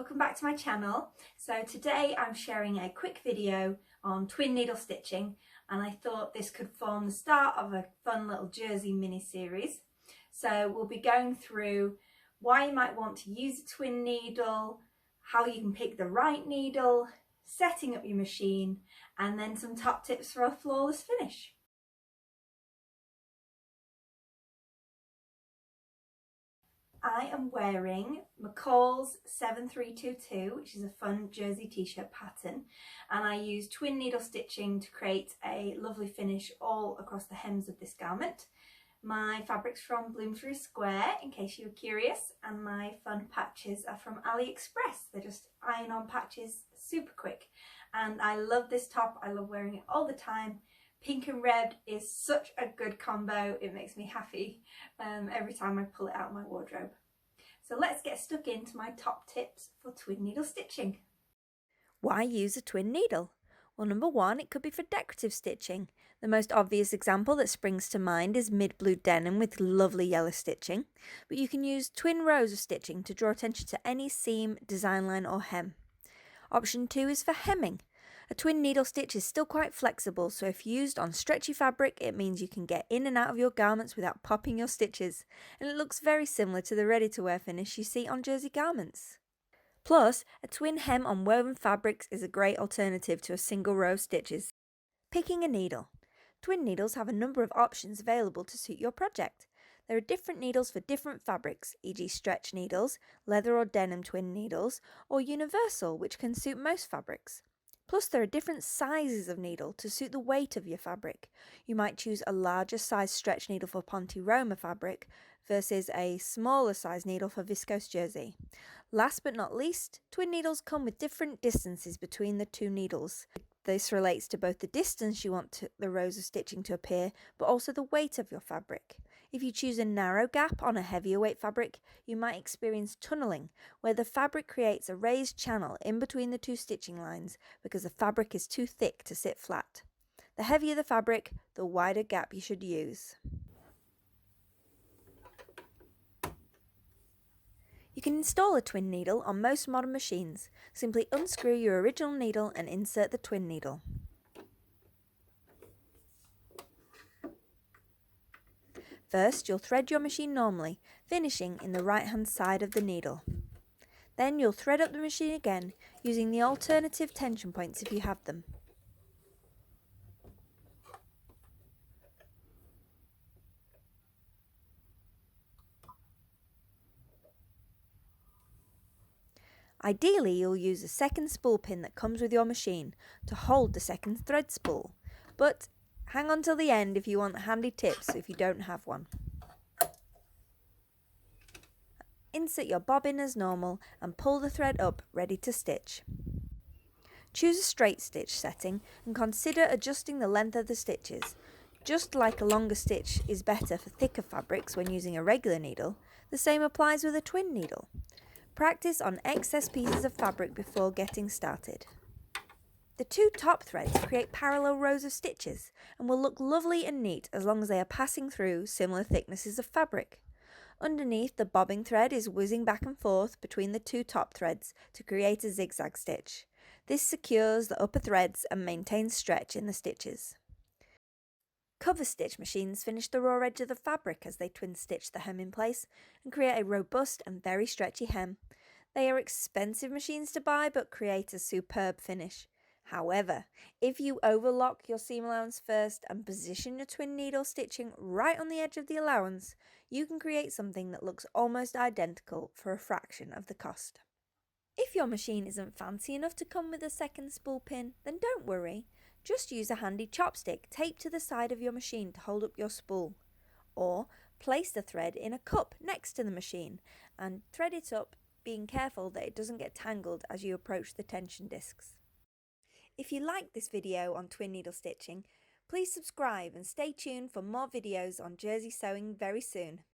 Welcome back to my channel. So today I'm sharing a quick video on twin needle stitching, and I thought this could form the start of a fun little jersey mini series. So we'll be going through why you might want to use a twin needle, how you can pick the right needle, setting up your machine, and then some top tips for a flawless finish. I am wearing McCall's 7322, which is a fun jersey t-shirt pattern, and I use twin needle stitching to create a lovely finish all across the hems of this garment. My fabric's from Bloomsbury Square, in case you were curious, and my fun patches are from AliExpress. They're just iron-on patches, super quick, and I love this top. I love wearing it all the time. Pink and red is such a good combo. It makes me happy every time I pull it out of my wardrobe. So let's get stuck into my top tips for twin needle stitching. Why use a twin needle? Well, number one, it could be for decorative stitching. The most obvious example that springs to mind is mid-blue denim with lovely yellow stitching, but you can use twin rows of stitching to draw attention to any seam, design line or hem. Option 2 is for hemming. A twin needle stitch is still quite flexible, so if used on stretchy fabric, it means you can get in and out of your garments without popping your stitches, and it looks very similar to the ready-to-wear finish you see on jersey garments. Plus, a twin hem on woven fabrics is a great alternative to a single row of stitches. Picking a needle. Twin needles have a number of options available to suit your project. There are different needles for different fabrics, e.g. stretch needles, leather or denim twin needles, or universal, which can suit most fabrics. Plus, there are different sizes of needle to suit the weight of your fabric. You might choose a larger size stretch needle for Ponte Roma fabric versus a smaller size needle for viscose jersey. Last but not least, twin needles come with different distances between the two needles. This relates to both the distance you want the rows of stitching to appear, but also the weight of your fabric. If you choose a narrow gap on a heavier weight fabric, you might experience tunneling, where the fabric creates a raised channel in between the two stitching lines because the fabric is too thick to sit flat. The heavier the fabric, the wider gap you should use. You can install a twin needle on most modern machines. Simply unscrew your original needle and insert the twin needle. First, you'll thread your machine normally, finishing in the right-hand side of the needle. Then you'll thread up the machine again, using the alternative tension points if you have them. Ideally, you'll use a second spool pin that comes with your machine to hold the second thread spool, but hang on till the end if you want handy tips if you don't have one. Insert your bobbin as normal and pull the thread up ready to stitch. Choose a straight stitch setting and consider adjusting the length of the stitches. Just like a longer stitch is better for thicker fabrics when using a regular needle, the same applies with a twin needle. Practice on excess pieces of fabric before getting started. The two top threads create parallel rows of stitches and will look lovely and neat as long as they are passing through similar thicknesses of fabric. Underneath, the bobbing thread is whizzing back and forth between the two top threads to create a zigzag stitch. This secures the upper threads and maintains stretch in the stitches. Cover stitch machines finish the raw edge of the fabric as they twin stitch the hem in place and create a robust and very stretchy hem. They are expensive machines to buy but create a superb finish. However, if you overlock your seam allowance first and position your twin needle stitching right on the edge of the allowance, you can create something that looks almost identical for a fraction of the cost. If your machine isn't fancy enough to come with a second spool pin, then don't worry. Just use a handy chopstick taped to the side of your machine to hold up your spool. Or place the thread in a cup next to the machine and thread it up, being careful that it doesn't get tangled as you approach the tension discs. If you liked this video on twin needle stitching, please subscribe and stay tuned for more videos on jersey sewing very soon.